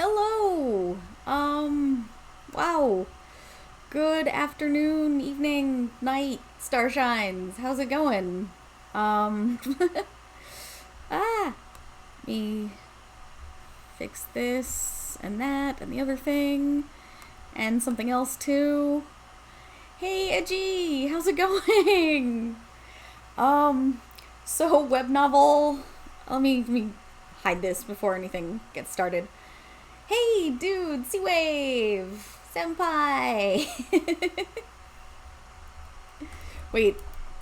Hello! Wow. Good afternoon, evening, night, starshines. How's it going? Um, ah, me fix this and that and the other thing and something else too. Hey, Edgy, how's it going? Um, so Webnovel. Let me hide this before anything gets started. Hey, dude, Sea Wave, senpai. Wait,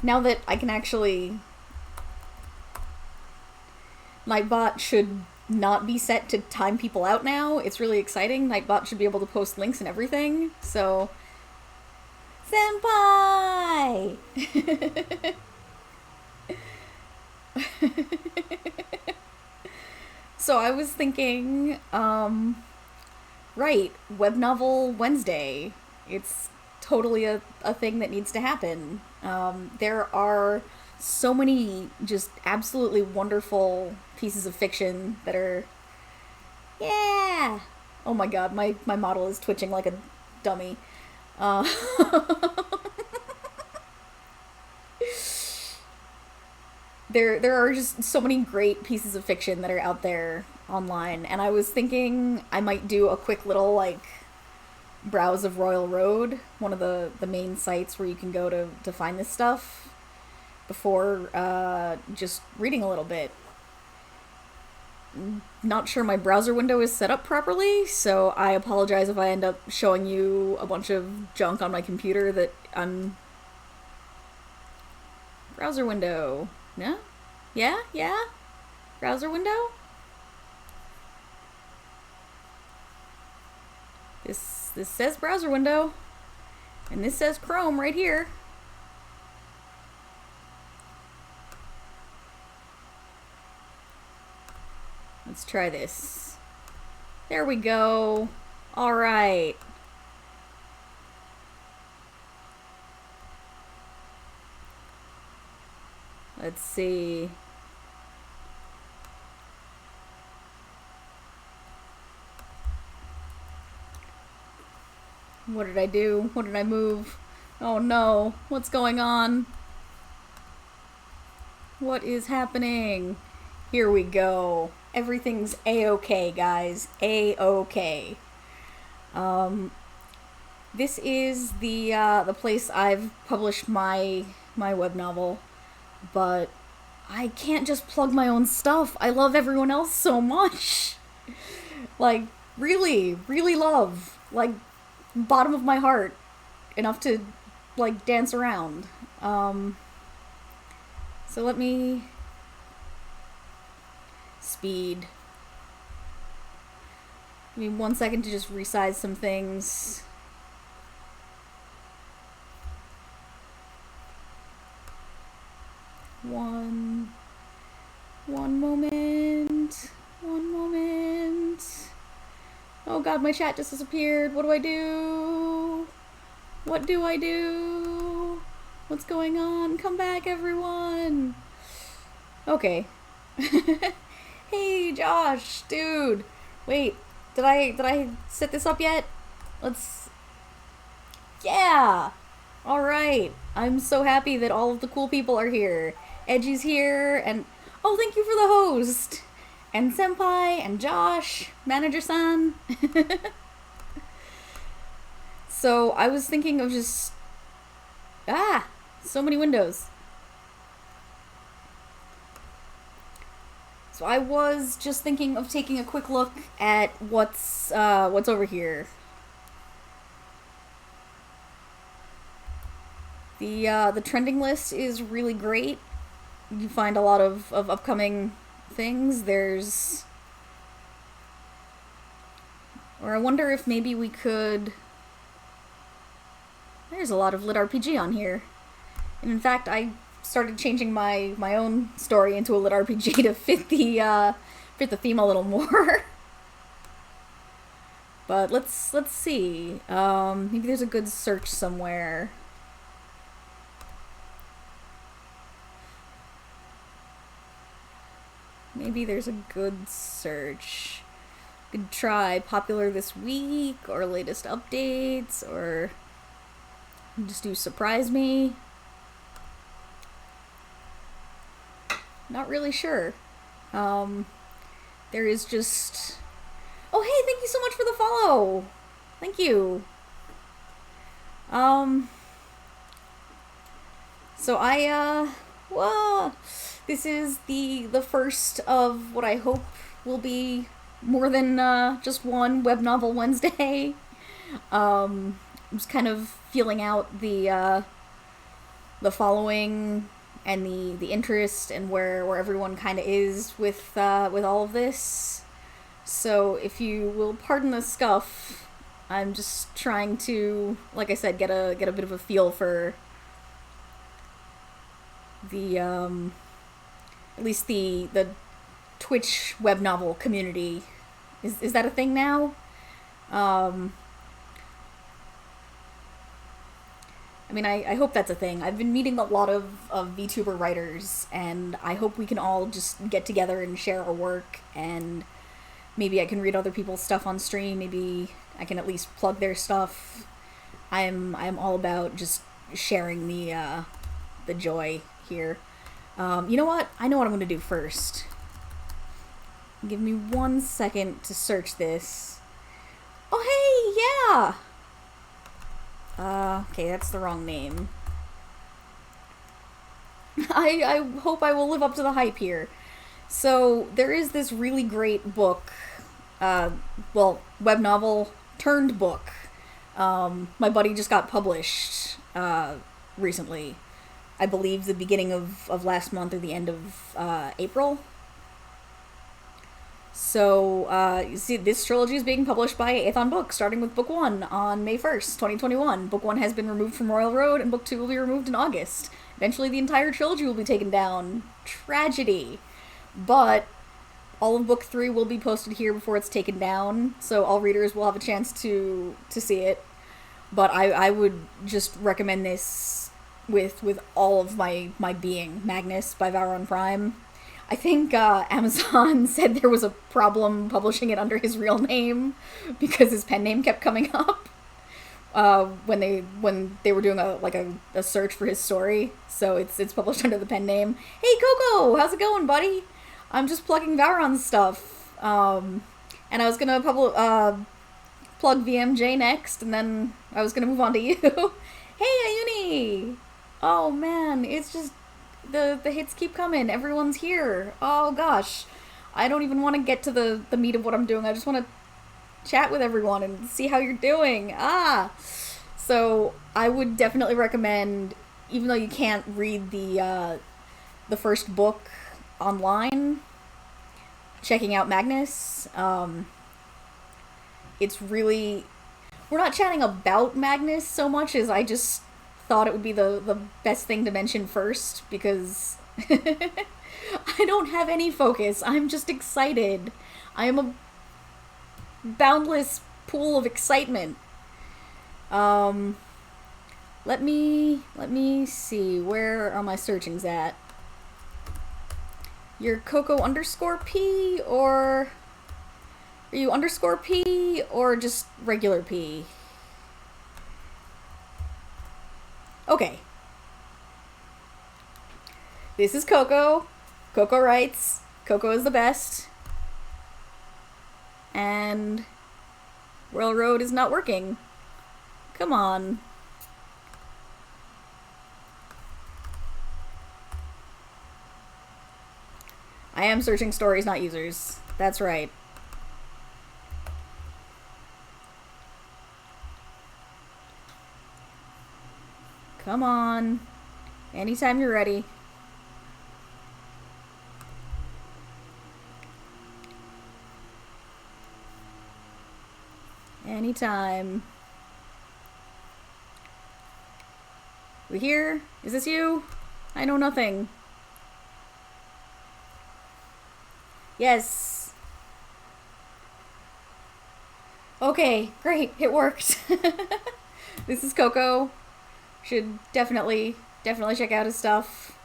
now that I can actually, Nightbot should not be set to time people out now. It's really exciting. Nightbot should be able to post links and everything. So, senpai. So I was thinking, right, web novel Wednesday. It's totally a thing that needs to happen. There are so many just absolutely wonderful pieces of fiction that are. Yeah! Oh my god, my model is twitching like a dummy. Uh, there are just so many great pieces of fiction that are out there online, and I was thinking I might do a quick little like browse of RoyalRoad, one of the main sites where you can go to find this stuff before just reading a little bit. Not sure my browser window is set up properly, so I apologize if I end up showing you a bunch of junk on my computer that I'm. Browser window. Yeah? Yeah? Yeah? Browser window? This says browser window. And this says Chrome right here. Let's try this. There we go. Alright. Let's see. What did I do? What did I move? Oh no. What's going on? What is happening? Here we go. Everything's a-okay, guys. A-okay. This is the place I've published my web novel, but I can't just plug my own stuff. I love everyone else so much. Like, really, really love. Like, bottom of my heart. Enough to, like, dance around. So let me. Speed. Give me 1 second to just resize some things. One moment. One moment. Oh god, my chat just disappeared. What do I do? What do I do? What's going on? Come back, everyone. Okay. Hey, Josh, dude. Wait, did I set this up yet? Let's. Yeah. All right. I'm so happy that all of the cool people are here. Edgy's here, and oh, thank you for the host, and Senpai, and Josh, Manager-san. So I was thinking of just so many windows. So I was just thinking of taking a quick look at what's over here. The trending list is really great. You find a lot of upcoming things. Or I wonder if maybe we could. There's a lot of lit RPG on here. And in fact, I started changing my own story into a lit RPG to fit the theme a little more. But let's see. Maybe there's a good search somewhere. Maybe there's a good search. Could try popular this week or latest updates or just do surprise me. Not really sure. There is just... Oh, hey, thank you so much for the follow. Thank you. So well, this is the first of what I hope will be more than just one web novel Wednesday. I'm just kind of feeling out the following and the interest and where everyone kind of is with all of this. So if you will pardon the scuff, I'm just trying to, like I said, get a bit of a feel for the at least the Twitch web novel community. Is that a thing now? I mean, I hope that's a thing. I've been meeting a lot of VTuber writers, and I hope we can all just get together and share our work, and maybe I can read other people's stuff on stream. Maybe I can at least plug their stuff. I'm all about just sharing the joy here. You know what? I know what I'm going to do first. Give me 1 second to search this. Oh, hey, yeah! Okay, that's the wrong name. I hope I will live up to the hype here. So, there is this really great book, well, web novel turned book. My buddy just got published, recently. I believe the beginning of last month or the end of, April. So, you see, this trilogy is being published by Aethon Books, starting with Book 1 on May 1st, 2021. Book 1 has been removed from RoyalRoad, and Book 2 will be removed in August. Eventually, the entire trilogy will be taken down. Tragedy. But all of Book 3 will be posted here before it's taken down, so all readers will have a chance to see it. But I would just recommend this with all of my being. Magnus by Vauron Prime. I think Amazon said there was a problem publishing it under his real name because his pen name kept coming up when they were doing a search for his story. So it's published under the pen name. Hey Coco, how's it going, buddy? I'm just plugging Vauron's stuff, and I was gonna plug VMJ next, and then I was gonna move on to you. Hey Ayuni! Oh man, it's just the hits keep coming. Everyone's here. Oh gosh, I don't even want to get to the meat of what I'm doing. I just want to chat with everyone and see how you're doing. So I would definitely recommend, even though you can't read the first book online, checking out Magnus. It's really, we're not chatting about Magnus so much as I just thought it would be the best thing to mention first, because I don't have any focus. I'm just excited. I am a boundless pool of excitement. Let me see, where are my searchings at? You're Coco _P, or are you _P, or just regular P? Okay. This is Coco. Coco writes. Coco is the best. And RoyalRoad is not working. Come on. I am searching stories, not users. That's right. Come on. Anytime you're ready. Anytime. We here? Is this you? I know nothing. Yes. Okay, great. It worked. This is Coco. Should definitely check out his stuff.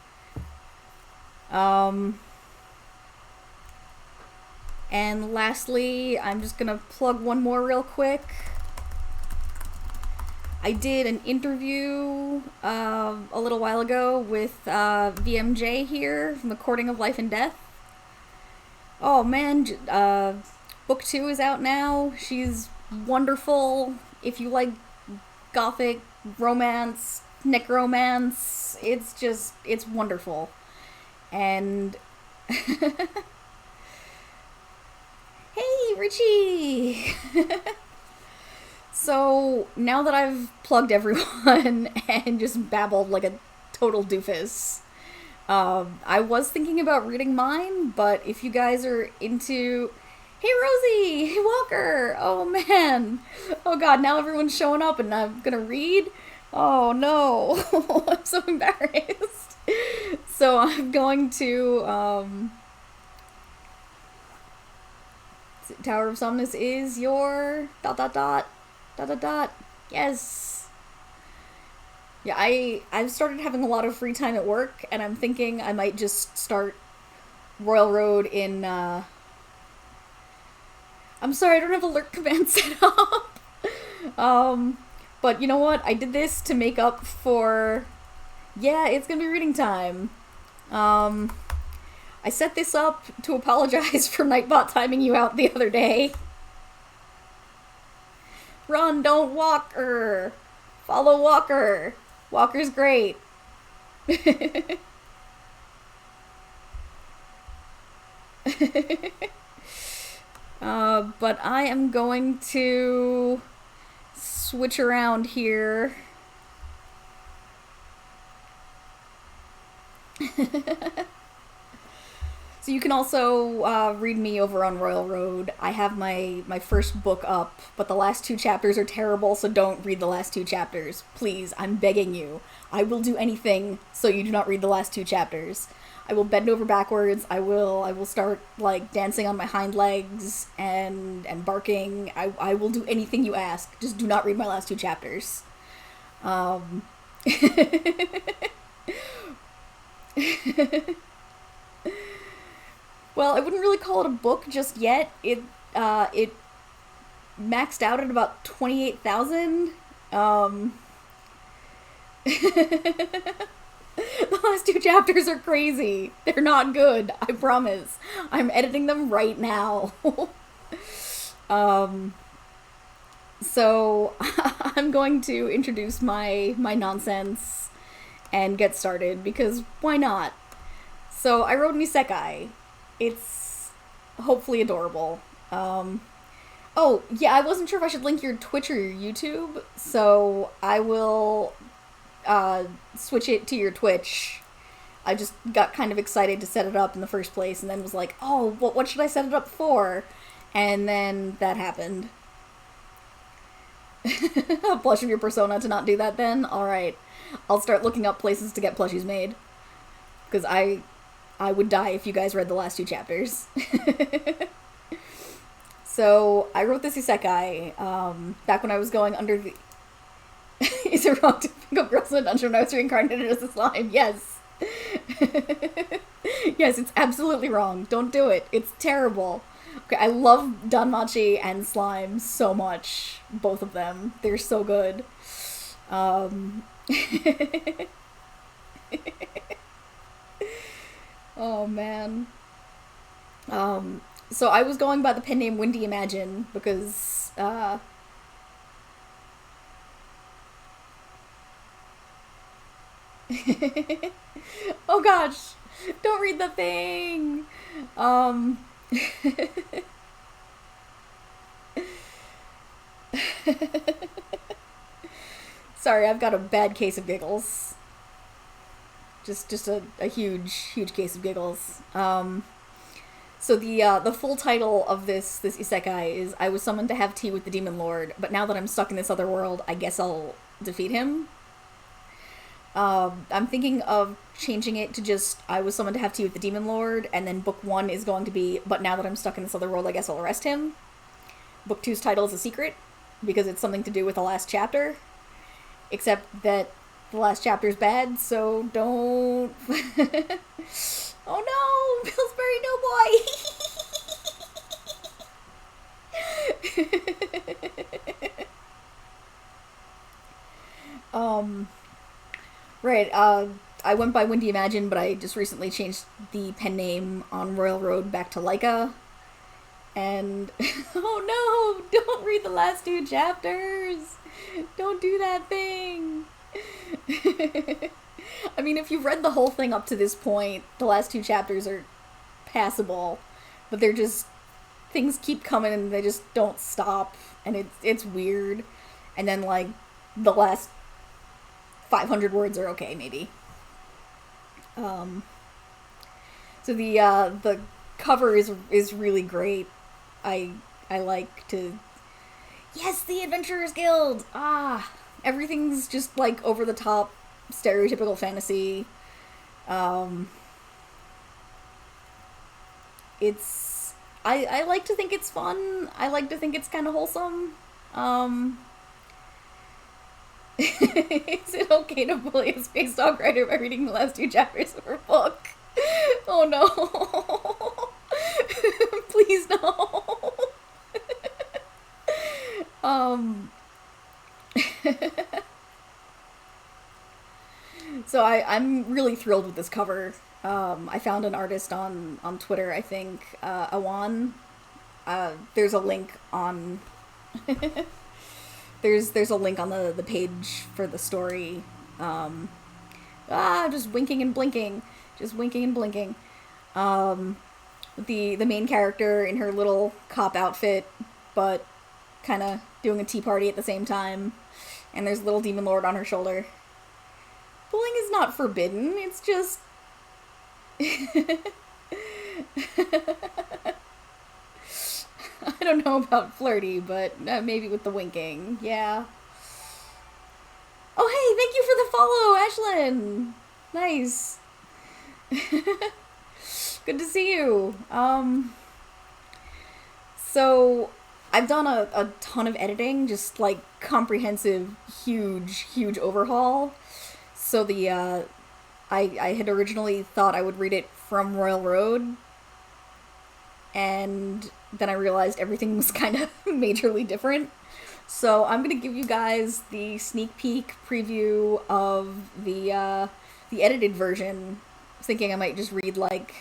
And lastly, I'm just gonna plug one more real quick. I did an interview a little while ago with VMJ here from the Courting of Life and Death. Oh man, book 2 is out now. She's wonderful. If you like gothic romance, necromance, it's wonderful. And hey, Richie! So, now that I've plugged everyone and just babbled like a total doofus, I was thinking about reading mine, but if you guys are into... Hey, Rosie! Hey, Walker! Oh, man! Oh, God, now everyone's showing up and I'm gonna read? Oh, no! I'm so embarrassed. So, I'm going to, Tower of Somnus is your... ... Yes! Yeah, I've started having a lot of free time at work, and I'm thinking I might just start RoyalRoad in, I'm sorry, I don't have alert command set up! But you know what? I did this to make up for... Yeah, it's gonna be reading time. I set this up to apologize for Nightbot timing you out the other day. Run, don't Walker! Follow Walker! Walker's great. But I am going to switch around here. So you can also read me over on RoyalRoad. I have my first book up, but the last 2 chapters are terrible, so don't read the last 2 chapters. Please, I'm begging you. I will do anything so you do not read the last 2 chapters. I will bend over backwards. I will start like dancing on my hind legs and barking. I will do anything you ask. Just do not read my last 2 chapters. Well, I wouldn't really call it a book just yet. It maxed out at about 28,000. The last 2 chapters are crazy. They're not good, I promise. I'm editing them right now. So I'm going to introduce my nonsense and get started, because why not? So I wrote an isekai. It's hopefully adorable. Oh, yeah, I wasn't sure if I should link your Twitch or your YouTube, so I will switch it to your Twitch. I just got kind of excited to set it up in the first place, and then was like, oh, what should I set it up for? And then that happened. A plush of your persona to not do that then? Alright. I'll start looking up places to get plushies made. Because I would die if you guys read the last 2 chapters. So, I wrote this isekai, back when I was going under the... Is it wrong to pick up girls in a dungeon when I was reincarnated as a slime? Yes! Yes, it's absolutely wrong. Don't do it. It's terrible. Okay, I love Danmachi and slime so much. Both of them. They're so good. Oh, man. So I was going by the pen name Windy Imagine, because, oh gosh! Don't read the thing! Sorry, I've got a bad case of giggles. Just a huge case of giggles. So the full title of this isekai is I was summoned to have tea with the Demon Lord, but now that I'm stuck in this other world, I guess I'll defeat him. I'm thinking of changing it to just I was summoned to have tea with the Demon Lord, and then book 1 is going to be but now that I'm stuck in this other world, I guess I'll arrest him. Book 2's title is a secret, because it's something to do with the last chapter. Except that the last chapter's bad, so don't... Oh no! Pillsbury, no boy! um, right, I went by Windy Imagine, but I just recently changed the pen name on RoyalRoad back to Leica. And oh no, don't read the last two chapters. Don't do that thing. I mean, if you've read the whole thing up to this point, the last two chapters are passable, but they're just things keep coming and they just don't stop, and it's weird. And then like the last 500 words are okay, maybe. Um, so the cover is really great. I I like to. Yes, the Adventurers Guild. Ah, everything's just like over the top, stereotypical fantasy. Um, it's I like to think it's fun. I like to think it's kind of wholesome. Um, is it okay to bully a space dog writer by reading the last two chapters of her book? Oh no! Please no. um, so I'm really thrilled with this cover. I found an artist on Twitter, I think, Awan. There's a link on there's a link on the page for the story. Just winking and blinking, just winking and blinking. The main character in her little cop outfit, but kind of doing a tea party at the same time, and there's little demon lord on her shoulder. Bullying is not forbidden. It's just I don't know about flirty, but maybe with the winking. Yeah. Oh, hey, thank you for the follow, Ashlyn. Nice. Good to see you. So I've done a ton of editing, just like comprehensive, huge overhaul. So I had originally thought I would read it from RoyalRoad, and then I realized everything was kind of majorly different. So I'm gonna give you guys the sneak peek preview of the edited version. I was thinking I might just read like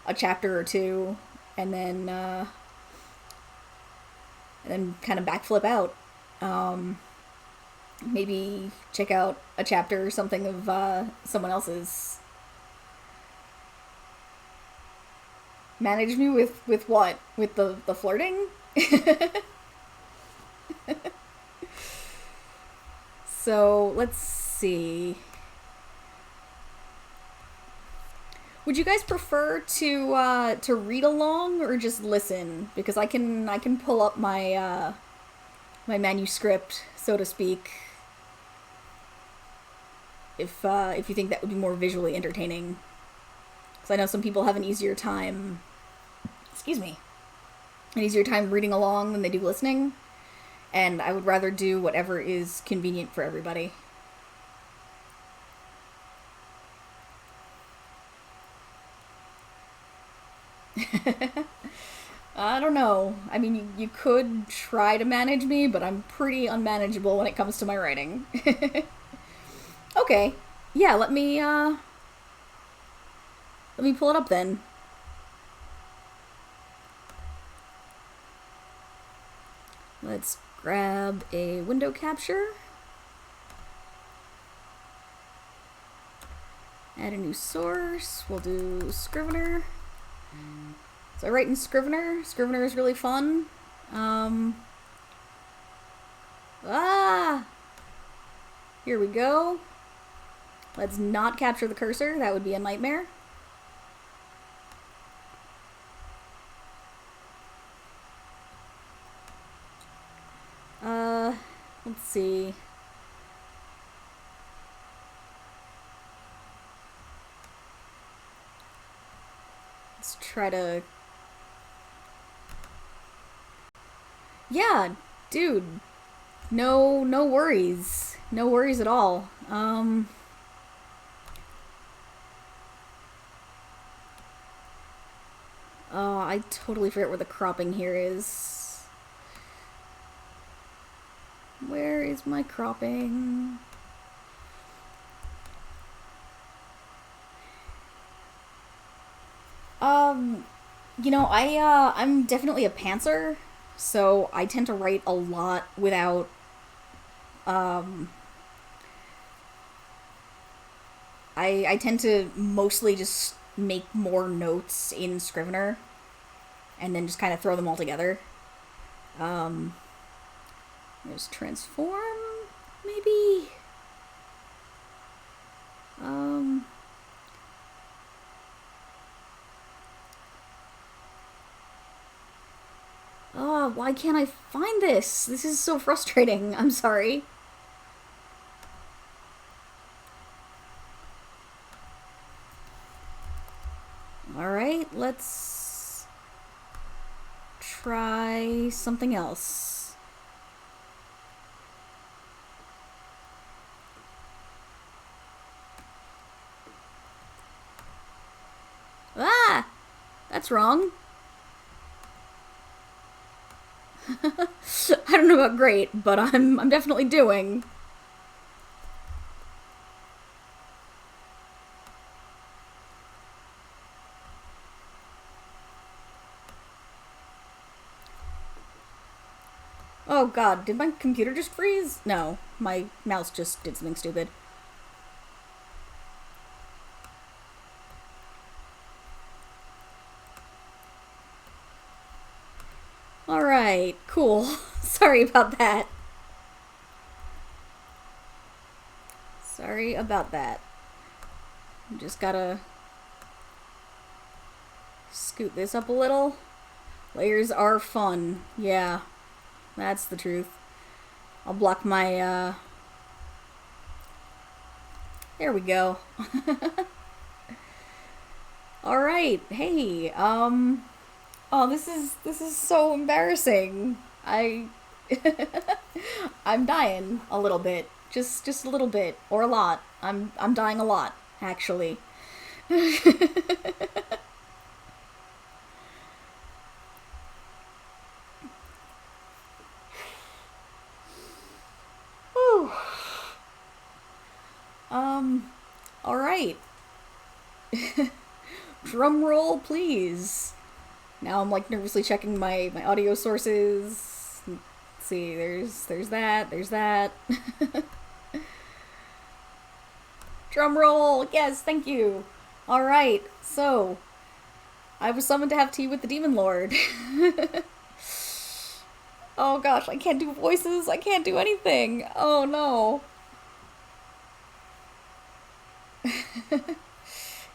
a chapter or two, and then kind of backflip out. Maybe check out a chapter or something of someone else's. Manage me with what? With the flirting? So let's see. Would you guys prefer to read along or just listen? Because I can pull up my my manuscript, so to speak. If you think that would be more visually entertaining, because I know some people have an easier time. Excuse me. An easier time reading along than they do listening, and I would rather do whatever is convenient for everybody. I don't know. I mean, you could try to manage me, but I'm pretty unmanageable when it comes to my writing. Okay. Yeah, let me pull it up then. Let's grab a window capture. Add a new source. We'll do Scrivener. So I write in Scrivener. Scrivener is really fun. Here we go. Let's not capture the cursor. That would be a nightmare. Let's see. Let's try to... Yeah, dude. No worries. No worries at all. I totally forget where the cropping here is. Where is my cropping? You know, I'm definitely a pantser, so I tend to write a lot without, um, I tend to mostly just make more notes in Scrivener, and then just kind of throw them all together. Um, there's transform, maybe? Um, oh, why can't I find this? This is so frustrating. I'm sorry. Alright, let's try something else. Ah! That's wrong. I don't know about great, but I'm definitely doing. Oh god, did my computer just freeze? No, my mouse just did something stupid. Alright, cool. Sorry about that. Sorry about that. Just gotta scoot this up a little. Layers are fun. Yeah, that's the truth. I'll block my, there we go. Alright, hey, oh, this is so embarrassing. I'm dying a little bit. Just a little bit. Or a lot. I'm dying a lot, actually. Whew. Alright. Drum roll, please. Now I'm like nervously checking my audio sources. Let's see, there's that. Drum roll, yes, thank you. Alright, so I was summoned to have tea with the Demon Lord. Oh gosh, I can't do voices, I can't do anything. Oh no.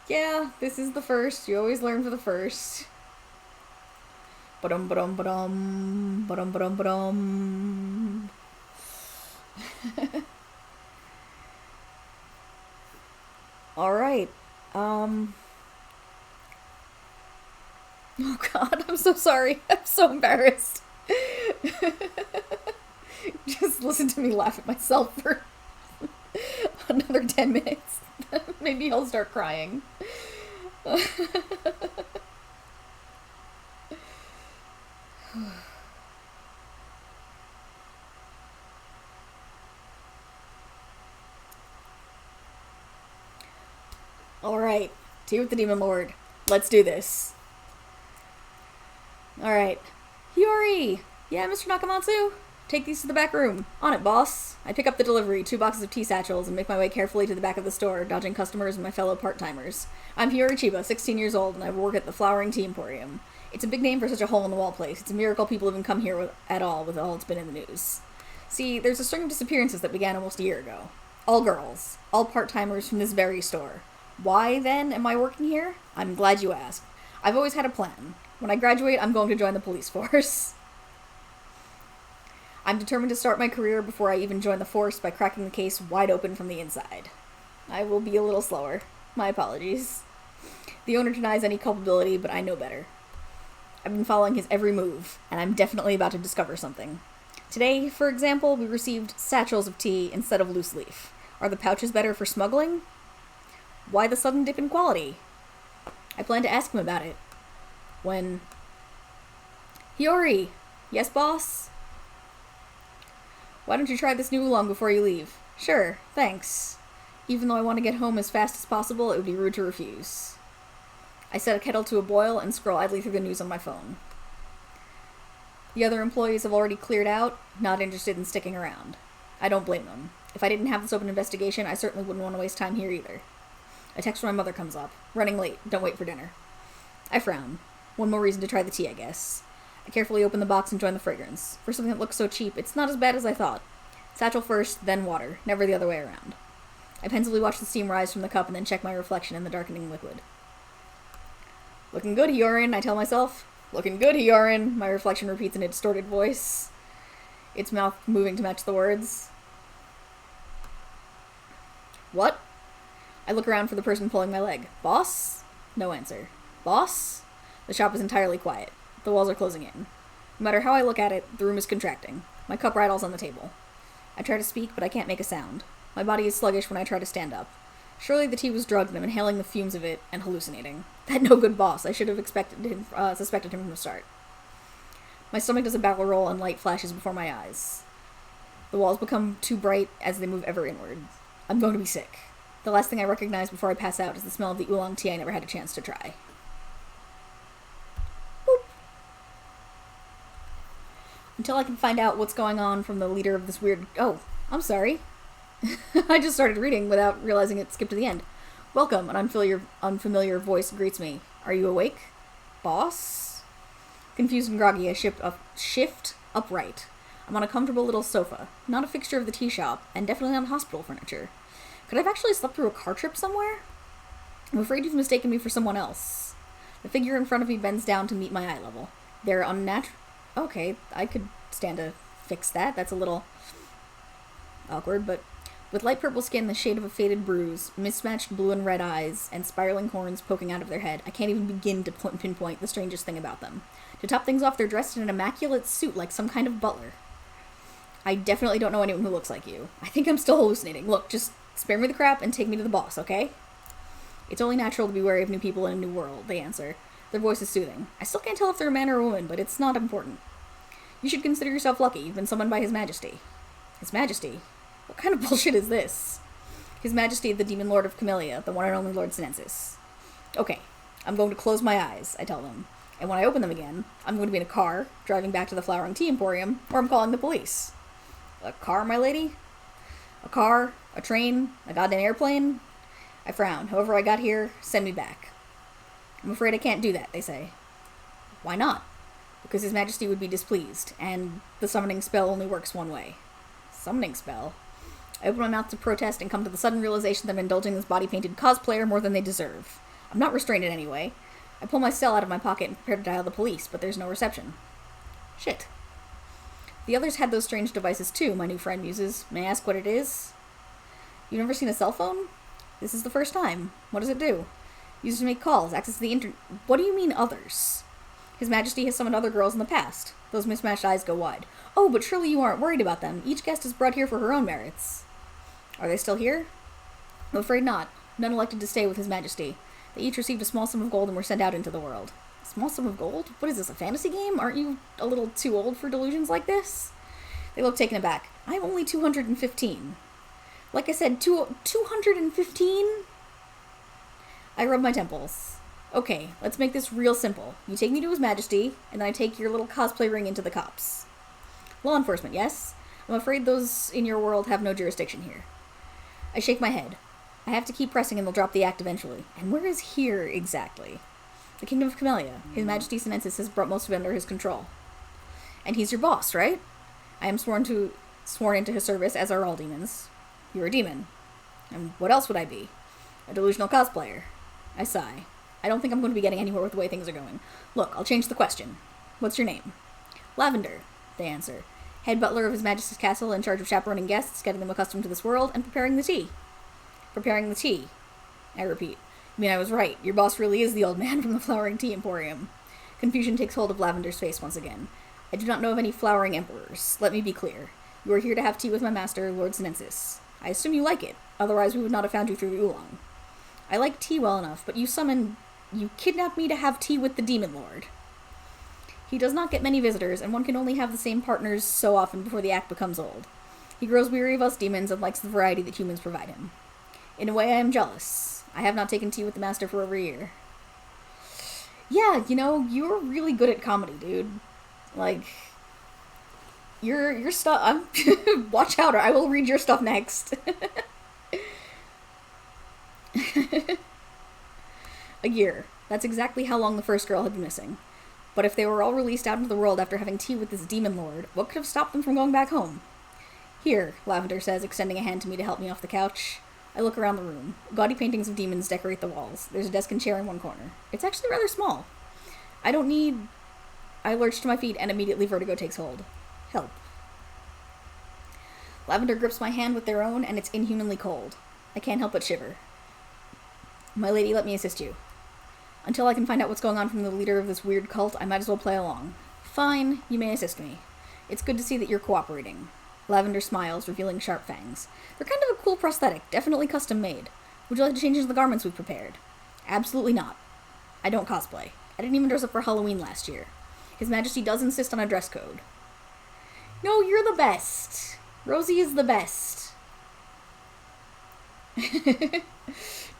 Yeah, this is the first. You always learn for the first. Ba-dum ba-dum ba-dum. Ba-dum ba-dum ba-dum. Alright. Oh god, I'm so sorry. I'm so embarrassed. Just listen to me laugh at myself for another 10 minutes. Maybe I'll start crying. Alright, tea with the Demon Lord. Let's do this. Alright. Hiyori! Yeah, Mr. Nakamatsu? Take these to the back room. On it, boss. I pick up the delivery, 2 boxes of tea satchels, and make my way carefully to the back of the store, dodging customers and my fellow part-timers. I'm Hiyori Chiba, 16 years old, and I work at the Flowering Tea Emporium. It's a big name for such a hole-in-the-wall place. It's a miracle people even come here at all with all it's been in the news. See, there's a string of disappearances that began almost a year ago. All girls. All part-timers from this very store. Why, then, am I working here? I'm glad you asked. I've always had a plan. When I graduate, I'm going to join the police force. I'm determined to start my career before I even join the force by cracking the case wide open from the inside. I will be a little slower. My apologies. The owner denies any culpability, but I know better. I've been following his every move, and I'm definitely about to discover something. Today, for example, we received satchels of tea instead of loose leaf. Are the pouches better for smuggling? Why the sudden dip in quality? I plan to ask him about it. When... Hiyori! Yes, boss? Why don't you try this new oolong before you leave? Sure, thanks. Even though I want to get home as fast as possible, it would be rude to refuse. I set a kettle to a boil and scroll idly through the news on my phone. The other employees have already cleared out, not interested in sticking around. I don't blame them. If I didn't have this open investigation, I certainly wouldn't want to waste time here either. A text from my mother comes up. Running late. Don't wait for dinner. I frown. One more reason to try the tea, I guess. I carefully open the box and join the fragrance. For something that looks so cheap, it's not as bad as I thought. Satchel first, then water. Never the other way around. I pensively watch the steam rise from the cup and then check my reflection in the darkening liquid. Looking good, Hyorin, I tell myself. Looking good, Hyorin, my reflection repeats in a distorted voice, its mouth moving to match the words. What? I look around for the person pulling my leg. Boss? No answer. Boss? The shop is entirely quiet. The walls are closing in. No matter how I look at it, the room is contracting. My cup rattles on the table. I try to speak, but I can't make a sound. My body is sluggish when I try to stand up. Surely the tea was drugged and I'm inhaling the fumes of it and hallucinating. That no good boss. I should have suspected him from the start. My stomach does a barrel roll and light flashes before my eyes. The walls become too bright as they move ever inward. I'm going to be sick. The last thing I recognize before I pass out is the smell of the oolong tea I never had a chance to try. Boop. Until I can find out what's going on from the leader of this weird... Oh, I'm sorry. I just started reading without realizing it skipped to the end. Welcome, an unfamiliar voice greets me. Are you awake? Boss? Confused and groggy, I shift upright. I'm on a comfortable little sofa, not a fixture of the tea shop, and definitely not hospital furniture. Could I have actually slept through a car trip somewhere? I'm afraid you've mistaken me for someone else. The figure in front of me bends down to meet my eye level. They're unnatural. Okay, I could stand to fix that. That's a little awkward, but with light purple skin, the shade of a faded bruise, mismatched blue and red eyes, and spiraling horns poking out of their head, I can't even begin to pinpoint the strangest thing about them. To top things off, they're dressed in an immaculate suit like some kind of butler. I definitely don't know anyone who looks like you. I think I'm still hallucinating. Look, just spare me the crap and take me to the boss, okay? It's only natural to be wary of new people in a new world, they answer. Their voice is soothing. I still can't tell if they're a man or a woman, but it's not important. You should consider yourself lucky. You've been summoned by His Majesty. His Majesty? What kind of bullshit is this? His Majesty, the Demon Lord of Camellia, the one and only Lord Sinensis. Okay, I'm going to close my eyes, I tell them. And when I open them again, I'm going to be in a car, driving back to the Flowering Tea Emporium, or I'm calling the police. A car, my lady? A car? A train? A goddamn airplane? I frown. However I got here, send me back. I'm afraid I can't do that, they say. Why not? Because His Majesty would be displeased, and the summoning spell only works one way. Summoning spell? I open my mouth to protest and come to the sudden realization that I'm indulging this body-painted cosplayer more than they deserve. I'm not restrained in any way. I pull my cell out of my pocket and prepare to dial the police, but there's no reception. Shit. The others had those strange devices too, my new friend muses. May I ask what it is? You've never seen a cell phone? This is the first time. What does it do? Used to make calls, access the internet. What do you mean others? His Majesty has summoned other girls in the past. Those mismatched eyes go wide. Oh, but surely you aren't worried about them. Each guest is brought here for her own merits. Are they still here? I'm afraid not. None elected to stay with His Majesty. They each received a small sum of gold and were sent out into the world. A small sum of gold? What is this, a fantasy game? Aren't you a little too old for delusions like this? They look taken aback. I'm only 215. Like I said, 215? I rub my temples. Okay, let's make this real simple. You take me to His Majesty, and then I take your little cosplay ring into the cops. Law enforcement, yes? I'm afraid those in your world have no jurisdiction here. I shake my head. I have to keep pressing and they'll drop the act eventually. And where is here exactly? The Kingdom of Camellia. His Majesty Sinensis has brought most of it under his control. And he's your boss, right? I am sworn into his service, as are all demons. You're a demon. And what else would I be? A delusional cosplayer. I sigh. I don't think I'm going to be getting anywhere with the way things are going. Look, I'll change the question. What's your name? Lavender, they answer. Head butler of His Majesty's castle, in charge of chaperoning guests, getting them accustomed to this world, and preparing the tea. Preparing the tea. I repeat. I mean, I was right. Your boss really is the old man from the Flowering Tea Emporium. Confusion takes hold of Lavender's face once again. I do not know of any flowering emperors. Let me be clear. You are here to have tea with my master, Lord Sinensis. I assume you like it. Otherwise, we would not have found you through the oolong. I like tea well enough, but you kidnapped me to have tea with the Demon Lord. He does not get many visitors, and one can only have the same partners so often before the act becomes old. He grows weary of us demons and likes the variety that humans provide him. In a way, I am jealous. I have not taken tea with the master for over a year. Yeah, you're really good at comedy, dude. Like, your stuff... Watch out, or I will read your stuff next. A year. That's exactly how long the first girl had been missing. But if they were all released out into the world after having tea with this demon lord, what could have stopped them from going back home? Here, Lavender says, extending a hand to me to help me off the couch. I look around the room. Gaudy paintings of demons decorate the walls. There's a desk and chair in one corner. It's actually rather small. I lurch to my feet and immediately vertigo takes hold. Help. Lavender grips my hand with their own, and it's inhumanly cold. I can't help but shiver. My lady, let me assist you. Until I can find out what's going on from the leader of this weird cult, I might as well play along. Fine, you may assist me. It's good to see that you're cooperating. Lavender smiles, revealing sharp fangs. They're kind of a cool prosthetic, definitely custom made. Would you like to change into the garments we've prepared? Absolutely not. I don't cosplay. I didn't even dress up for Halloween last year. His Majesty does insist on a dress code. No, you're the best. Rosie is the best.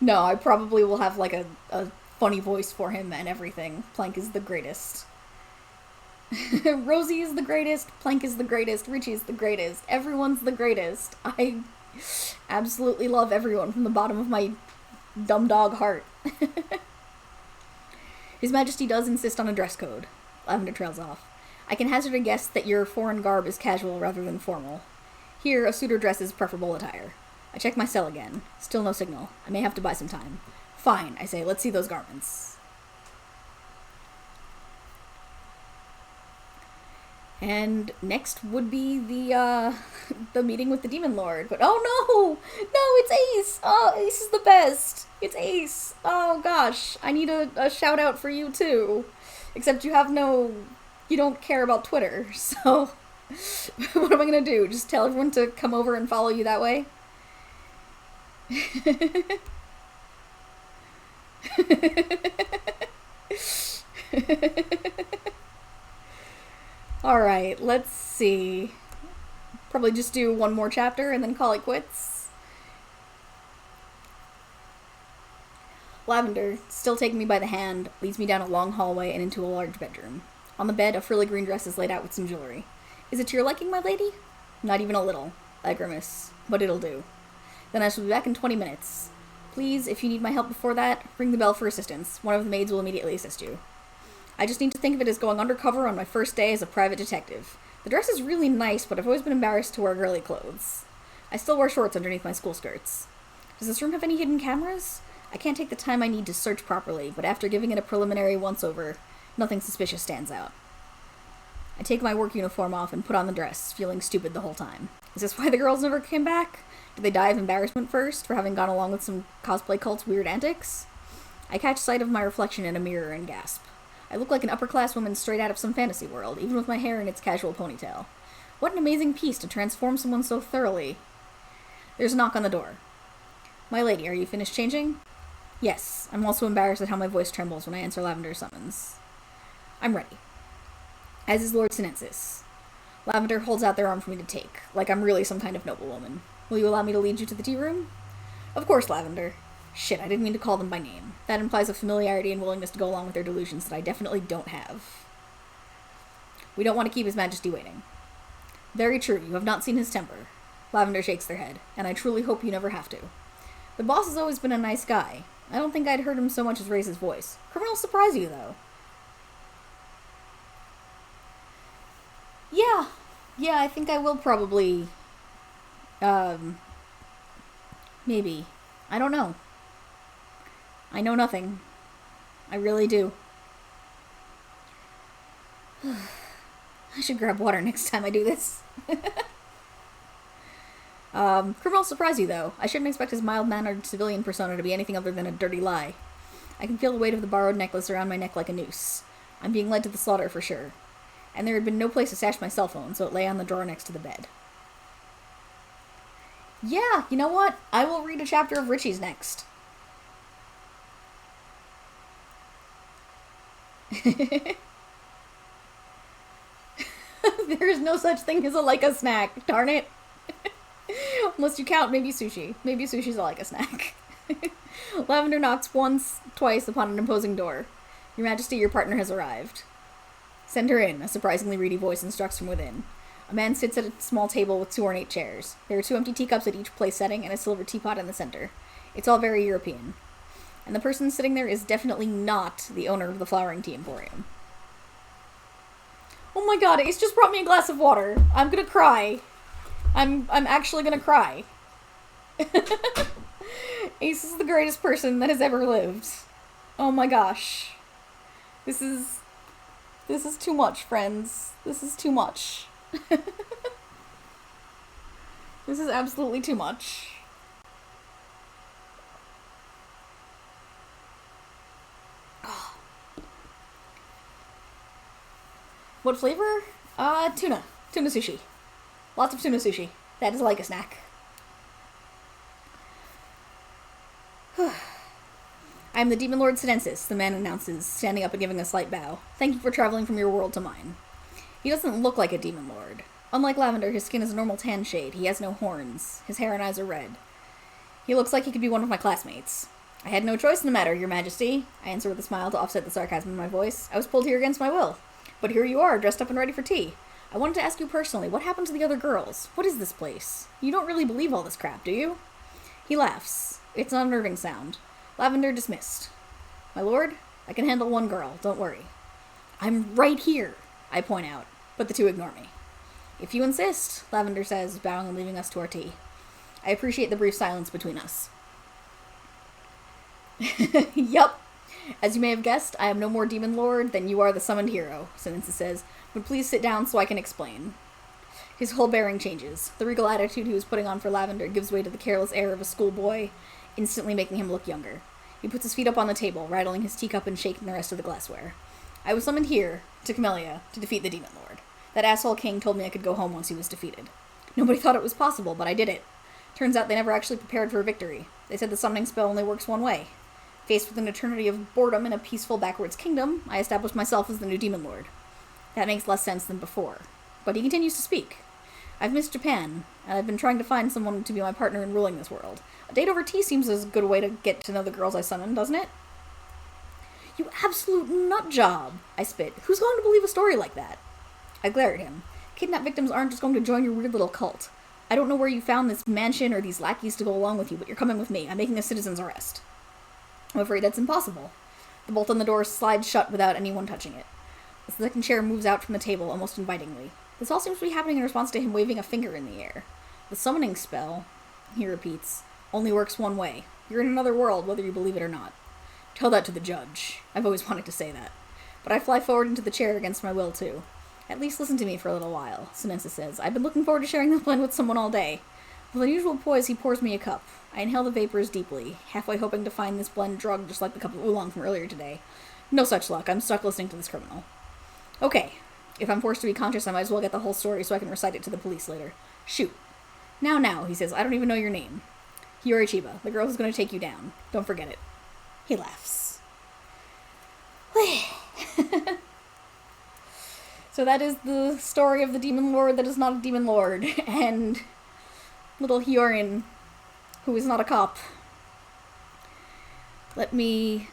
No, I probably will have like a funny voice for him and everything. Plank is the greatest. Rosie is the greatest, Plank is the greatest, Richie is the greatest, everyone's the greatest. I absolutely love everyone from the bottom of my dumb dog heart. His Majesty does insist on a dress code. Lavender trails off. I can hazard a guess that your foreign garb is casual rather than formal. Here, a suitor dress is preferable attire. I check my cell again. Still no signal. I may have to buy some time. Fine, I say, let's see those garments. And next would be the meeting with the Demon Lord. But oh no! No, it's Ace! Oh, Ace is the best! It's Ace! Oh gosh, I need a shout out for you too. Except you don't care about Twitter, so what am I gonna do? Just tell everyone to come over and follow you that way? Alright, let's see. Probably just do one more chapter and then call it quits. Lavender, still taking me by the hand, leads me down a long hallway and into a large bedroom. On the bed, a frilly green dress is laid out with some jewelry. Is it to your liking, my lady? Not even a little. I grimace. But it'll do. Then I shall be back in 20 minutes. Please, if you need my help before that, ring the bell for assistance. One of the maids will immediately assist you. I just need to think of it as going undercover on my first day as a private detective. The dress is really nice, but I've always been embarrassed to wear girly clothes. I still wear shorts underneath my school skirts. Does this room have any hidden cameras? I can't take the time I need to search properly, but after giving it a preliminary once-over, nothing suspicious stands out. I take my work uniform off and put on the dress, feeling stupid the whole time. Is this why the girls never came back? Did they die of embarrassment first, for having gone along with some cosplay cult's weird antics? I catch sight of my reflection in a mirror and gasp. I look like an upper-class woman straight out of some fantasy world, even with my hair in its casual ponytail. What an amazing piece to transform someone so thoroughly. There's a knock on the door. My lady, are you finished changing? Yes, I'm also embarrassed at how my voice trembles when I answer Lavender's summons. I'm ready. As is Lord Sinensis. Lavender holds out their arm for me to take, like I'm really some kind of noblewoman. Will you allow me to lead you to the tea room? Of course, Lavender. Shit, I didn't mean to call them by name. That implies a familiarity and willingness to go along with their delusions that I definitely don't have. We don't want to keep His Majesty waiting. Very true, you have not seen his temper. Lavender shakes their head, and I truly hope you never have to. The boss has always been a nice guy. I don't think I'd heard him so much as raise his voice. Criminals surprise you, though. Yeah, I think I will probably, maybe. I don't know. I know nothing. I really do. I should grab water next time I do this. Criminals surprise you, though. I shouldn't expect his mild-mannered civilian persona to be anything other than a dirty lie. I can feel the weight of the borrowed necklace around my neck like a noose. I'm being led to the slaughter for sure. And there had been no place to stash my cell phone, so it lay on the drawer next to the bed. Yeah, you know what? I will read a chapter of Richie's next. There is no such thing as a Leica snack, darn it. Unless you count maybe sushi. Maybe sushi's like a snack. Lavender knocks once, twice upon an imposing door. Your Majesty, your partner has arrived. Send her in, a surprisingly reedy voice instructs from within. A man sits at a small table with 2 ornate chairs. There are 2 empty teacups at each place setting and a silver teapot in the center. It's all very European. And the person sitting there is definitely not the owner of the Flowering Tea Emporium. Oh my god, Ace just brought me a glass of water. I'm gonna cry. I'm actually gonna cry. Ace is the greatest person that has ever lived. Oh my gosh. This is too much, friends. This is too much. This is absolutely too much. Oh. What flavor? Tuna. Tuna sushi. Lots of tuna sushi. That is like a snack. I am the Demon Lord Sinensis, the man announces, standing up and giving a slight bow. Thank you for traveling from your world to mine. He doesn't look like a Demon Lord. Unlike Lavender, his skin is a normal tan shade. He has no horns. His hair and eyes are red. He looks like he could be one of my classmates. I had no choice in the matter, Your Majesty. I answer with a smile to offset the sarcasm in my voice. I was pulled here against my will. But here you are, dressed up and ready for tea. I wanted to ask you personally, what happened to the other girls? What is this place? You don't really believe all this crap, do you? He laughs. It's an unnerving sound. Lavender dismissed. My lord, I can handle 1 girl, don't worry. I'm right here, I point out, but the 2 ignore me. If you insist, Lavender says, bowing and leaving us to our tea. I appreciate the brief silence between us. Yup. As you may have guessed, I am no more Demon Lord than you are the summoned hero, Sinensis says, but please sit down so I can explain. His whole bearing changes. The regal attitude he was putting on for Lavender gives way to the careless air of a schoolboy, instantly making him look younger. He puts his feet up on the table, rattling his teacup and shaking the rest of the glassware. I was summoned here, to Camellia, to defeat the Demon Lord. That asshole king told me I could go home once he was defeated. Nobody thought it was possible, but I did it. Turns out they never actually prepared for a victory. They said the summoning spell only works one way. Faced with an eternity of boredom in a peaceful backwards kingdom, I established myself as the new Demon Lord. That makes less sense than before. But he continues to speak. I've missed Japan, and I've been trying to find someone to be my partner in ruling this world. A date over tea seems as good a way to get to know the girls I summoned, doesn't it? You absolute nutjob, I spit. Who's going to believe a story like that? I glare at him. Kidnapped victims aren't just going to join your weird little cult. I don't know where you found this mansion or these lackeys to go along with you, but you're coming with me. I'm making a citizen's arrest. I'm afraid that's impossible. The bolt on the door slides shut without anyone touching it. The second chair moves out from the table, almost invitingly. This all seems to be happening in response to him waving a finger in the air. The summoning spell, he repeats, only works one way. You're in another world, whether you believe it or not. Tell that to the judge. I've always wanted to say that. But I fly forward into the chair against my will, too. At least listen to me for a little while, Sinensis says. I've been looking forward to sharing this blend with someone all day. With unusual poise, he pours me a cup. I inhale the vapors deeply, halfway hoping to find this blend drugged just like the cup of oolong from earlier today. No such luck. I'm stuck listening to this criminal. Okay. If I'm forced to be conscious, I might as well get the whole story so I can recite it to the police later. Shoot. Now, he says. I don't even know your name. Hiyori Chiba, the girl who's going to take you down. Don't forget it. He laughs. So that is the story of the Demon Lord that is not a Demon Lord, and little Hyorin, who is not a cop. Let me...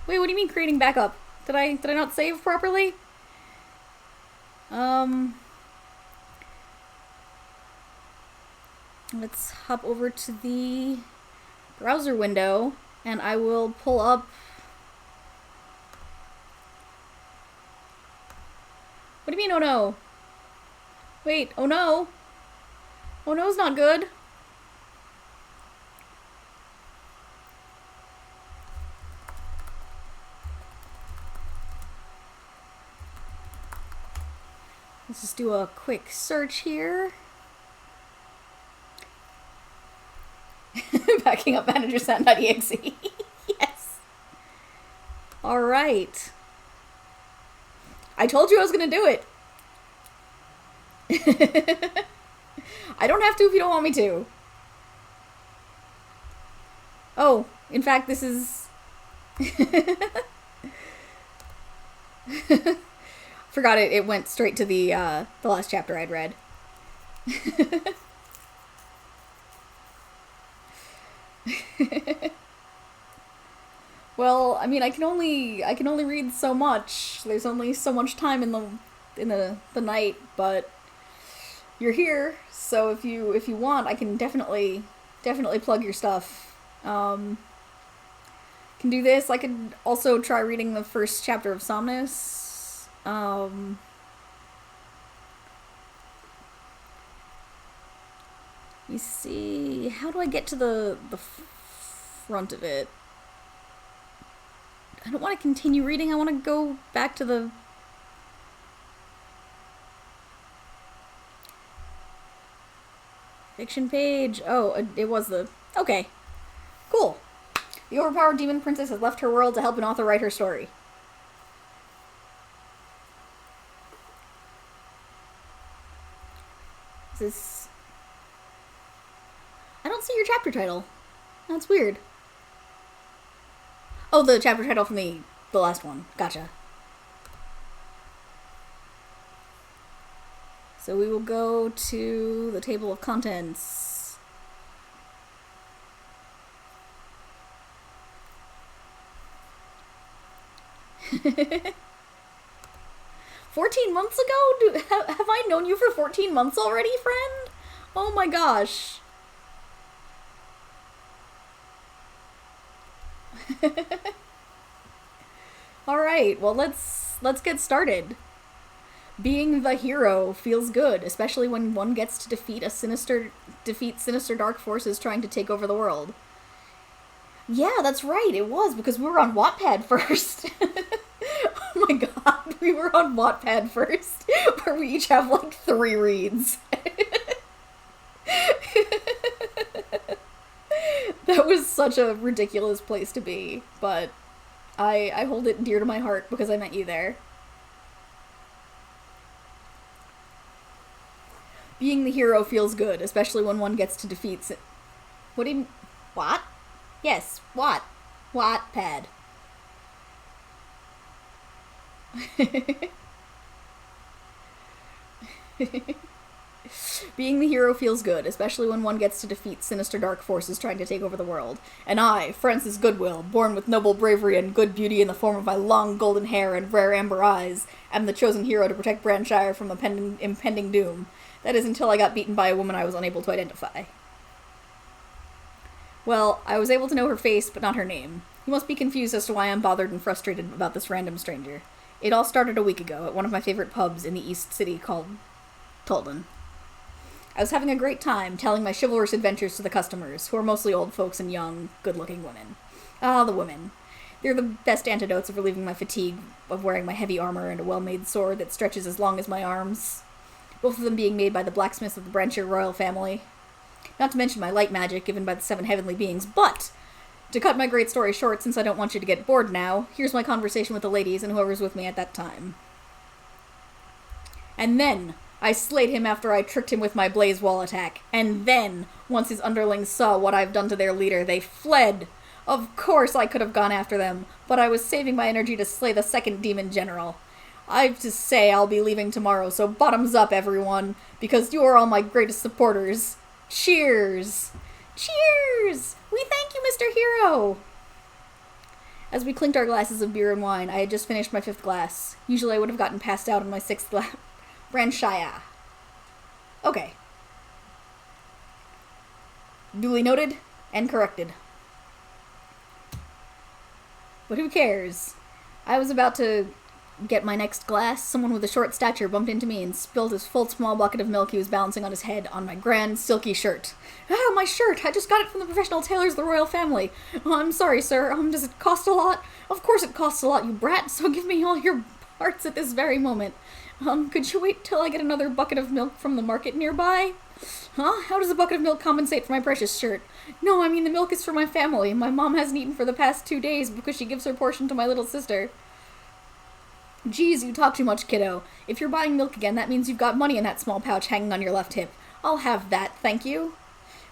Wait, what do you mean creating backup? Did I not save properly? Let's hop over to the browser window, and I will pull up... What do you mean, oh no? Wait, oh no? Oh no's not good. Let's just do a quick search here. Backing up manager sound.exe. Yes. Alright. I told you I was gonna do it. I don't have to if you don't want me to. Oh, in fact, this is... Forgot it. It went straight to the last chapter I'd read. Well, I mean, I can only read so much. There's only so much time in the night, but you're here, so if you want, I can definitely plug your stuff. Can do this. I could also try reading the first chapter of Somnus. You see, how do I get to the front of it? I don't want to continue reading. I want to go back to the fiction page. Oh, it was the... Okay. Cool. The overpowered demon princess has left her world to help an author write her story. Is this... I don't see your chapter title. That's weird. Oh, the chapter title from the last one. Gotcha. So we will go to the table of contents. $14 months ago? Have I known you for 14 months already, friend? Oh my gosh. Alright, well let's get started. Being the hero feels good, especially when one gets to defeat sinister dark forces trying to take over the world. Yeah, that's right, it was, because we were on Wattpad first. Oh my god, we were on Wattpad first, where we each have like 3 reads. That was such a ridiculous place to be, but I hold it dear to my heart because I met you there. Being the hero feels good, especially when one gets to defeat... What do you... What? Yes, what? Wattpad. Being the hero feels good, especially when one gets to defeat sinister dark forces trying to take over the world. And I, Francis Goodwill, born with noble bravery and good beauty in the form of my long golden hair and rare amber eyes, am the chosen hero to protect Branshire from the impending doom. That is until I got beaten by a woman I was unable to identify. Well, I was able to know her face, but not her name. You must be confused as to why I'm bothered and frustrated about this random stranger. It all started a week ago at one of my favorite pubs in the East City called Tulden. I was having a great time telling my chivalrous adventures to the customers, who are mostly old folks and young, good-looking women. Ah, the women. They're the best antidotes of relieving my fatigue of wearing my heavy armor and a well-made sword that stretches as long as my arms. Both of them being made by the blacksmiths of the Branshire royal family. Not to mention my light magic given by the 7 heavenly beings, but... To cut my great story short, since I don't want you to get bored now, here's my conversation with the ladies and whoever's with me at that time. And then... I slayed him after I tricked him with my blaze wall attack. And then, once his underlings saw what I've done to their leader, they fled. Of course I could have gone after them, but I was saving my energy to slay the second demon general. I've to say I'll be leaving tomorrow, so bottoms up, everyone, because you are all my greatest supporters. Cheers! Cheers! We thank you, Mr. Hero! As we clinked our glasses of beer and wine, I had just finished my 5th glass. Usually I would have gotten passed out on my 6th glass. Branshire. Okay. Duly noted and corrected. But who cares? I was about to get my next glass. Someone with a short stature bumped into me and spilled his full small bucket of milk he was balancing on his head on my grand silky shirt. Ah, my shirt! I just got it from the professional tailors of the royal family. Oh, I'm sorry, sir. Does it cost a lot? Of course it costs a lot, you brat, so give me all your parts at this very moment. Could you wait till I get another bucket of milk from the market nearby? Huh? How does a bucket of milk compensate for my precious shirt? No, I mean the milk is for my family. My mom hasn't eaten for the past 2 days because she gives her portion to my little sister. Geez, you talk too much, kiddo. If you're buying milk again, that means you've got money in that small pouch hanging on your left hip. I'll have that, thank you.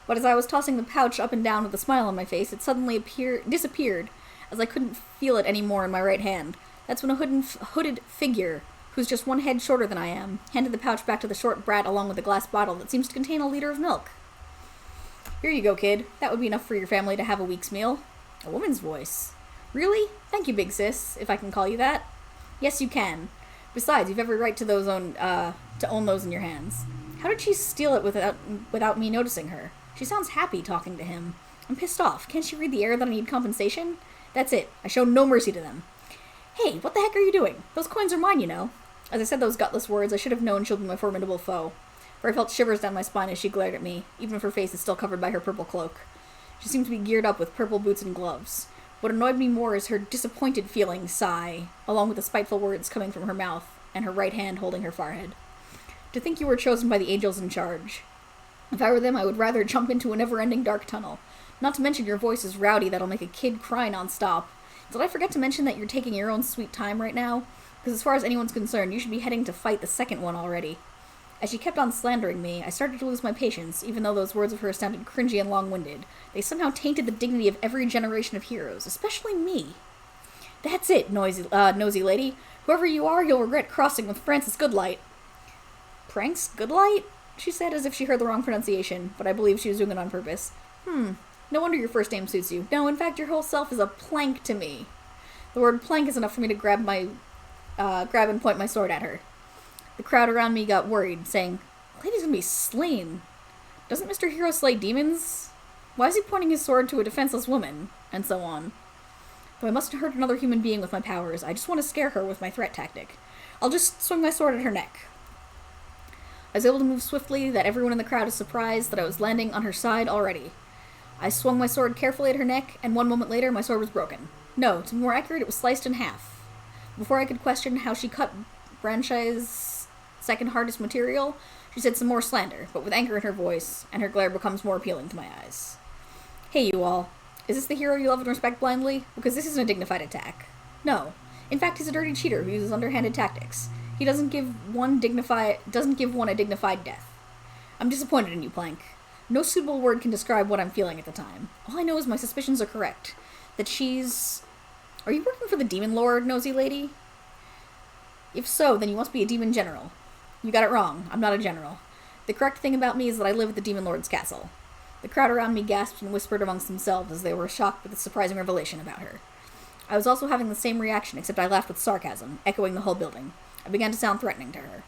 But as I was tossing the pouch up and down with a smile on my face, it suddenly disappeared, as I couldn't feel it anymore in my right hand. That's when a hooded figure who's just one head shorter than I am, handed the pouch back to the short brat along with a glass bottle that seems to contain a liter of milk. Here you go, kid. That would be enough for your family to have a week's meal. A woman's voice. Really? Thank you, big sis, if I can call you that. Yes, you can. Besides, you've every right to own those in your hands. How did she steal it without me noticing her? She sounds happy talking to him. I'm pissed off. Can't she read the air that I need compensation? That's it. I show no mercy to them. Hey, what the heck are you doing? Those coins are mine, you know. As I said those gutless words, I should have known she'll be my formidable foe. For I felt shivers down my spine as she glared at me, even if her face is still covered by her purple cloak. She seemed to be geared up with purple boots and gloves. What annoyed me more is her disappointed feeling sigh, along with the spiteful words coming from her mouth, and her right hand holding her forehead. To think you were chosen by the angels in charge. If I were them, I would rather jump into a never-ending dark tunnel. Not to mention your voice is rowdy that'll make a kid cry non-stop. Did I forget to mention that you're taking your own sweet time right now? Because as far as anyone's concerned, you should be heading to fight the second one already. As she kept on slandering me, I started to lose my patience, even though those words of hers sounded cringy and long-winded. They somehow tainted the dignity of every generation of heroes, especially me. That's it, nosy lady. Whoever you are, you'll regret crossing with Francis Goodlight. Pranks Goodlight? She said as if she heard the wrong pronunciation, but I believe she was doing it on purpose. No wonder your first name suits you. No, in fact, your whole self is a plank to me. The word plank is enough for me to grab and point my sword at her. The crowd around me got worried, saying, "Lady's gonna be slain. Doesn't Mr. Hero slay demons? Why is he pointing his sword to a defenseless woman?" And so on. Though I mustn't hurt another human being with my powers, I just want to scare her with my threat tactic. I'll just swing my sword at her neck. I was able to move swiftly that everyone in the crowd is surprised that I was landing on her side already. I swung my sword carefully at her neck, and 1 moment later my sword was broken. No, to be more accurate, it was sliced in half. Before I could question how she cut Branchai's second hardest material, she said some more slander, but with anger in her voice, and her glare becomes more appealing to my eyes. Hey, you all. Is this the hero you love and respect blindly? Because this isn't a dignified attack. No. In fact, he's a dirty cheater who uses underhanded tactics. He doesn't give one a dignified death. I'm disappointed in you, Plank. No suitable word can describe what I'm feeling at the time. All I know is my suspicions are correct. That she's... Are you working for the Demon Lord, nosy lady? If so, then you must be a demon general. You got it wrong. I'm not a general. The correct thing about me is that I live at the Demon Lord's castle. The crowd around me gasped and whispered amongst themselves as they were shocked with the surprising revelation about her. I was also having the same reaction, except I laughed with sarcasm, echoing the whole building. I began to sound threatening to her.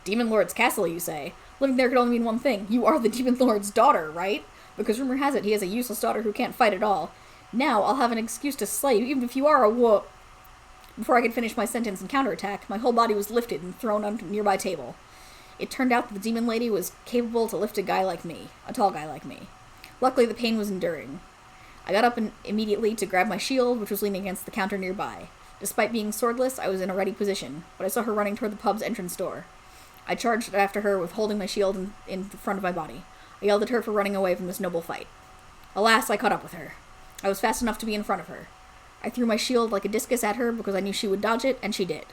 Demon Lord's castle, you say? Living there could only mean one thing. You are the Demon Lord's daughter, right? Because rumor has it he has a useless daughter who can't fight at all. Now I'll have an excuse to slay you, even if you are a Before I could finish my sentence and counterattack, my whole body was lifted and thrown onto a nearby table. It turned out that the demon lady was capable to lift a guy like me, a tall guy like me. Luckily, the pain was enduring. I got up immediately to grab my shield, which was leaning against the counter nearby. Despite being swordless, I was in a ready position, but I saw her running toward the pub's entrance door. I charged after her with holding my shield in front of my body. I yelled at her for running away from this noble fight. Alas, I caught up with her. I was fast enough to be in front of her. I threw my shield like a discus at her because I knew she would dodge it, and she did.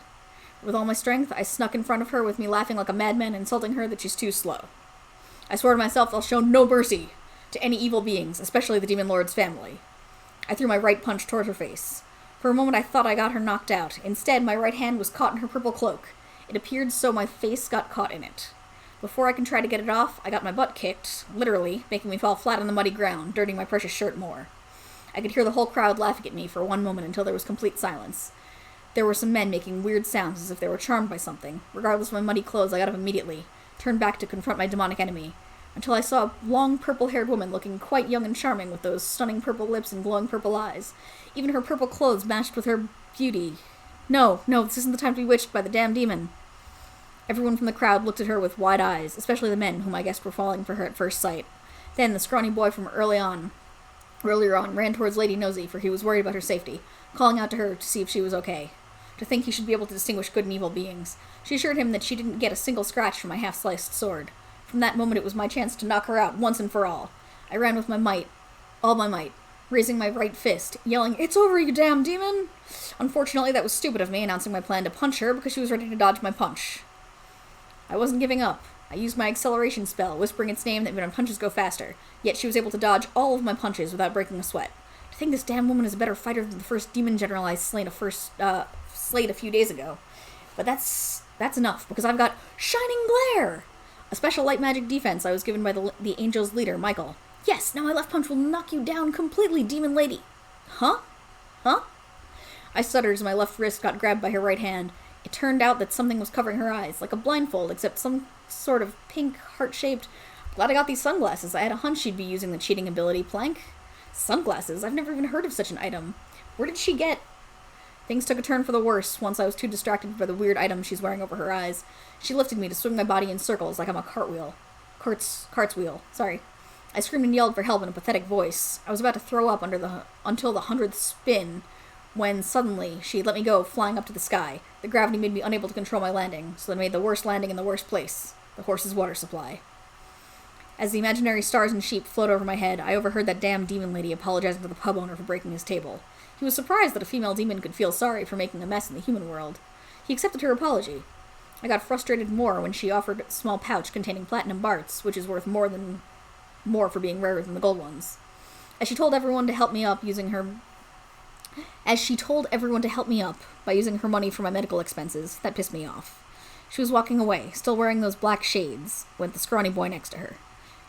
With all my strength, I snuck in front of her with me laughing like a madman, insulting her that she's too slow. I swore to myself I'll show no mercy to any evil beings, especially the Demon Lord's family. I threw my right punch toward her face. For a moment I thought I got her knocked out. Instead, my right hand was caught in her purple cloak. It appeared so my face got caught in it. Before I could try to get it off, I got my butt kicked, literally, making me fall flat on the muddy ground, dirtying my precious shirt more. I could hear the whole crowd laughing at me for 1 moment until there was complete silence. There were some men making weird sounds as if they were charmed by something. Regardless of my muddy clothes, I got up immediately, turned back to confront my demonic enemy, until I saw a long purple-haired woman looking quite young and charming with those stunning purple lips and glowing purple eyes. Even her purple clothes matched with her beauty. No, this isn't the time to be bewitched by the damn demon. Everyone from the crowd looked at her with wide eyes, especially the men, whom I guessed were falling for her at first sight. Then the scrawny boy from earlier on, ran towards Lady Nosy, for he was worried about her safety, calling out to her to see if she was okay. To think he should be able to distinguish good and evil beings. She assured him that she didn't get a single scratch from my half-sliced sword. From that moment it was my chance to knock her out once and for all. I ran with my might, all my might, raising my right fist, yelling, "It's over, you damn demon!" Unfortunately, that was stupid of me, announcing my plan to punch her because she was ready to dodge my punch. I wasn't giving up. I used my acceleration spell, whispering its name that made my punches go faster, yet she was able to dodge all of my punches without breaking a sweat. To think this damn woman is a better fighter than the first demon general I slayed a few days ago. But that's That's enough, because I've got Shining Glare! A special light magic defense I was given by the Angel's leader, Michael. Yes, now my left punch will knock you down completely, Demon Lady. Huh? Huh? I stuttered as my left wrist got grabbed by her right hand. It turned out that something was covering her eyes, like a blindfold, except some sort of pink, heart-shaped... Glad I got these sunglasses. I had a hunch she'd be using the cheating ability, Plank. Sunglasses? I've never even heard of such an item. Where did she get... Things took a turn for the worse once I was too distracted by the weird item she's wearing over her eyes. She lifted me to swing my body in circles like I'm a cartwheel. Cartwheel. Sorry. I screamed and yelled for help in a pathetic voice. I was about to throw up until the 100th spin, when suddenly she let me go, flying up to the sky. The gravity made me unable to control my landing, so I made the worst landing in the worst place, the horse's water supply. As the imaginary stars and sheep float over my head, I overheard that damn demon lady apologizing to the pub owner for breaking his table. He was surprised that a female demon could feel sorry for making a mess in the human world. He accepted her apology. I got frustrated more when she offered a small pouch containing platinum barts, which is worth more for being rarer than the gold ones. As she told everyone to help me up by using her money for my medical expenses, that pissed me off. She was walking away, still wearing those black shades, with the scrawny boy next to her.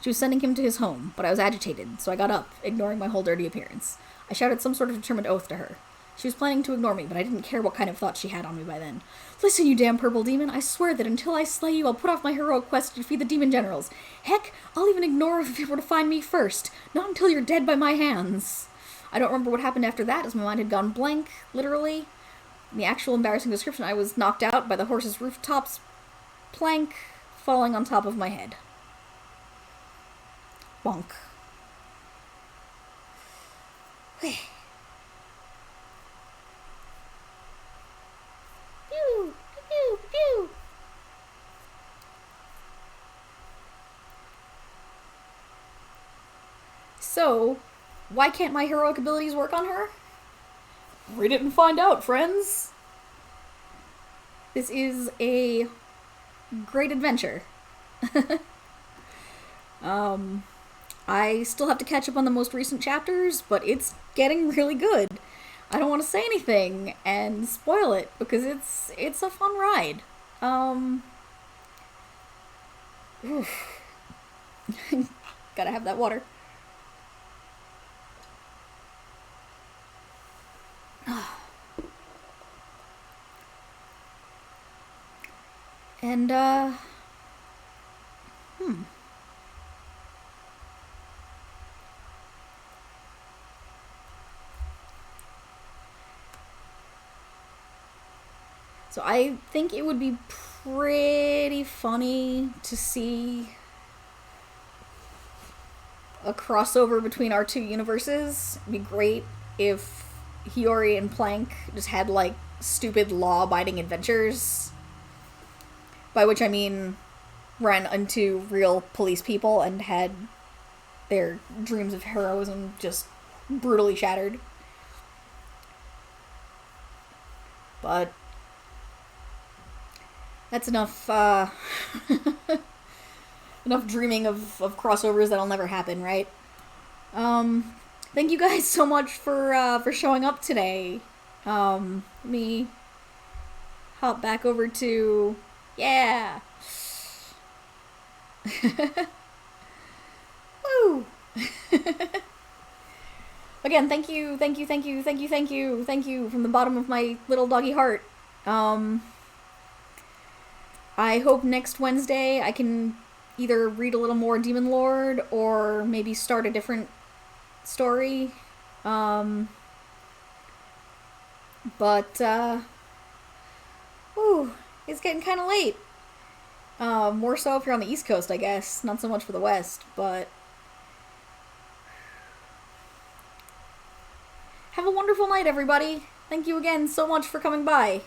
She was sending him to his home, but I was agitated, so I got up, ignoring my whole dirty appearance. I shouted some sort of determined oath to her. She was planning to ignore me, but I didn't care what kind of thoughts she had on me by then. Listen, you damn purple demon, I swear that until I slay you, I'll put off my heroic quest to defeat the demon generals. Heck, I'll even ignore if you were to find me first, not until you're dead by my hands. I don't remember what happened after that, as my mind had gone blank, literally. In the actual embarrassing description, I was knocked out by the horse's rooftops plank falling on top of my head. Bonk. Pew, pew, pew. So, why can't my heroic abilities work on her? Read it and find out, friends. This is a great adventure. I still have to catch up on the most recent chapters, but it's getting really good. I don't want to say anything and spoil it, because it's a fun ride. Gotta have that water. And, So I think it would be pretty funny to see a crossover between our two universes. It'd be great if Hiyori and Plank just had, like, stupid law-abiding adventures. By which I mean ran into real police people and had their dreams of heroism just brutally shattered. But that's enough, enough dreaming of crossovers that'll never happen, right? Thank you guys so much for showing up today. Let me hop back over to... Yeah! Woo! Again, thank you from the bottom of my little doggy heart. I hope next Wednesday I can either read a little more Demon Lord or maybe start a different story. Woo, it's getting kind of late. More so if you're on the East Coast, I guess. Not so much for the West, but... Have a wonderful night, everybody. Thank you again so much for coming by.